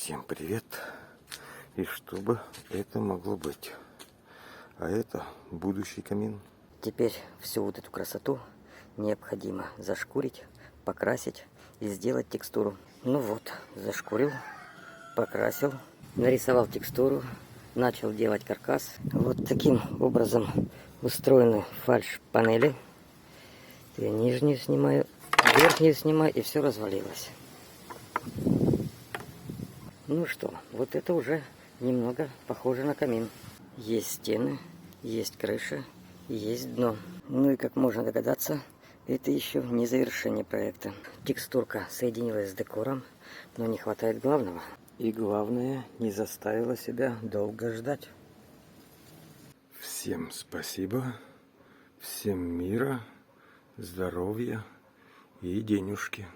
Всем привет! И что бы это могло быть? А это будущий камин. Теперь всю вот эту красоту необходимо зашкурить, покрасить и сделать текстуру. Ну вот, зашкурил, покрасил, нарисовал текстуру, начал делать каркас. Вот таким образом устроены фальш-панели. Я нижнюю снимаю, верхнюю снимаю, и все развалилось. Ну что, вот это уже немного похоже на камин. Есть стены, есть крыша, есть дно. Ну и как можно догадаться, это еще не завершение проекта. Текстурка соединилась с декором, но не хватает главного. И главное, не заставила себя долго ждать. Всем спасибо, всем мира, здоровья и денежки.